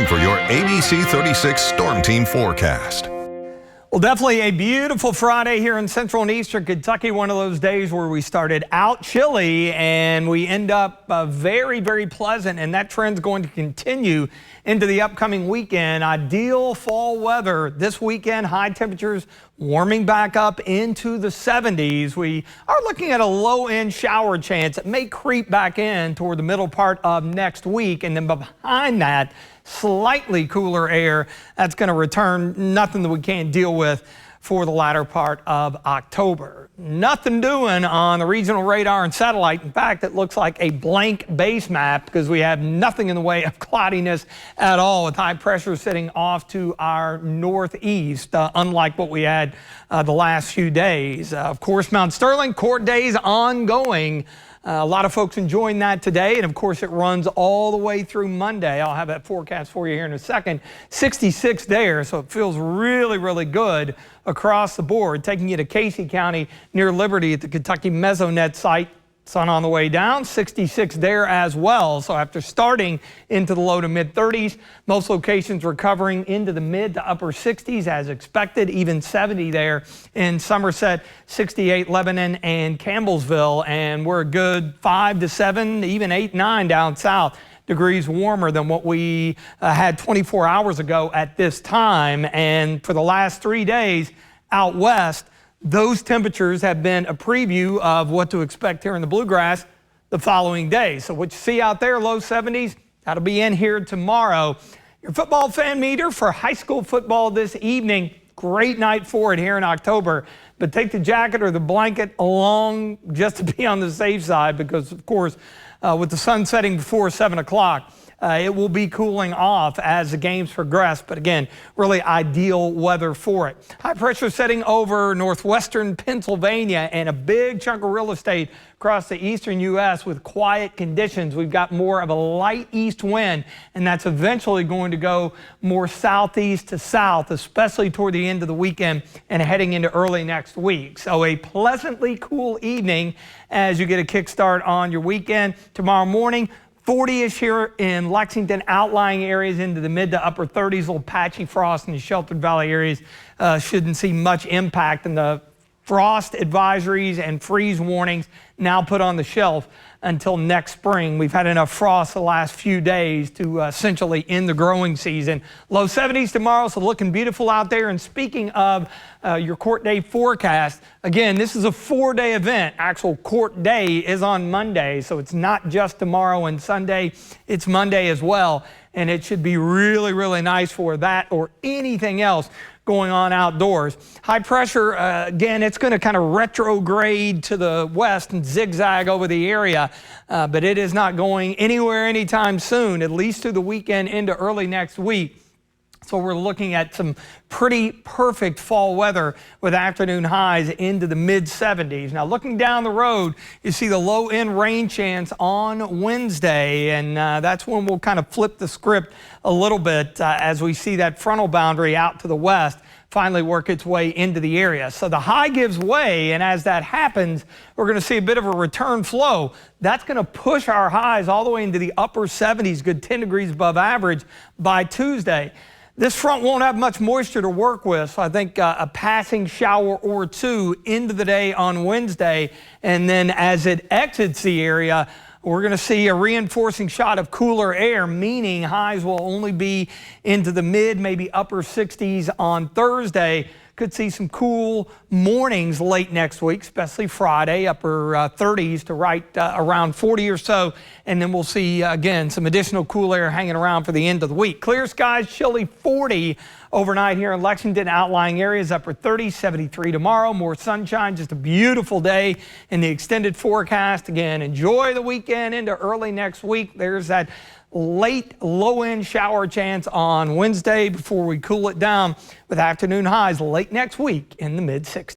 time for your ABC 36 Storm Team forecast. Well, definitely a beautiful Friday here in central and eastern Kentucky. One of those days where we started out chilly and we end up very, very pleasant, and that trend's going to continue into the upcoming weekend. Ideal fall weather this weekend. High temperatures warming back up into the 70s. We are looking at a low-end shower chance. It may creep back in toward the middle part of next week, and then behind that, slightly cooler air that's going to return. Nothing that we can't deal with for the latter part of October. Nothing doing on the regional radar and satellite. In fact, it looks like a blank base map because we have nothing in the way of cloudiness at all, with high pressure sitting off to our northeast, unlike what we had the last few days. Of course, Mount Sterling court days ongoing. A lot of folks enjoying that today, and of course it runs all the way through Monday. I'll have that forecast for you here in a second. 66 there, so it feels really, really good across the board. Taking you to Casey County near Liberty at the Kentucky Mesonet site. Sun on the way down, 66 there as well. So after starting into the low to mid 30s, most locations recovering into the mid to upper 60s as expected, even 70 there in Somerset, 68 Lebanon and Campbellsville, and we're a good 5 to 7, even 8, 9 down south. Degrees warmer than what we had 24 hours ago at this time. And for the last 3 days out west, those temperatures have been a preview of what to expect here in the Bluegrasss the following day. So what you see out there, low 70s, that'll be in here tomorrow. Your football fan meter for high school football this evening. Great night for it here in October. But take the jacket or the blanket along just to be on the safe side because, of course, with the sun setting before 7 o'clock, it will be cooling off as the games progress, but again, really ideal weather for it. High pressure setting over northwestern Pennsylvania and a big chunk of real estate across the eastern U.S. with quiet conditions. We've got more of a light east wind, and that's eventually going to go more southeast to south, especially toward the end of the weekend and heading into early next week. So a pleasantly cool evening as you get a kickstart on your weekend. Tomorrow morning, 40-ish here in Lexington, outlying areas into the mid to upper 30s, little patchy frost in the Sheltered Valley areas. Shouldn't see much impact, in the frost advisories and freeze warnings now put on the shelf until next spring. We've had enough frost the last few days to essentially end the growing season. Low 70s tomorrow, so looking beautiful out there. And speaking of your court day forecast, again, this is a 4-day event. Actual court day is on Monday, so it's not just tomorrow and Sunday, it's Monday as well. And it should be really, really nice for that or anything else going on outdoors. High pressure, again, it's going to kind of retrograde to the west and zigzag over the area, but it is not going anywhere anytime soon, at least through the weekend into early next week. So we're looking at some pretty perfect fall weather with afternoon highs into the mid 70s. Now looking down the road, you see the low end rain chance on Wednesday, and that's when we'll kind of flip the script a little bit as we see that frontal boundary out to the west finally work its way into the area. So the high gives way, and as that happens, we're going to see a bit of a return flow. That's going to push our highs all the way into the upper 70s, good 10 degrees above average by Tuesday. This front won't have much moisture to work with, so I think a passing shower or two into the day on Wednesday, and then as it exits the area, we're going to see a reinforcing shot of cooler air, meaning highs will only be into the mid, maybe upper 60s on Thursday. Could see some cool mornings late next week, especially Friday, upper 30s to right around 40 or so. And then we'll see, again, some additional cool air hanging around for the end of the week. Clear skies, chilly 40 overnight here in Lexington, outlying areas, upper 30, 73 tomorrow. More sunshine, just a beautiful day in the extended forecast. Again, enjoy the weekend into early next week. There's that late low-end shower chance on Wednesday before we cool it down with afternoon highs late next week in the mid-60s.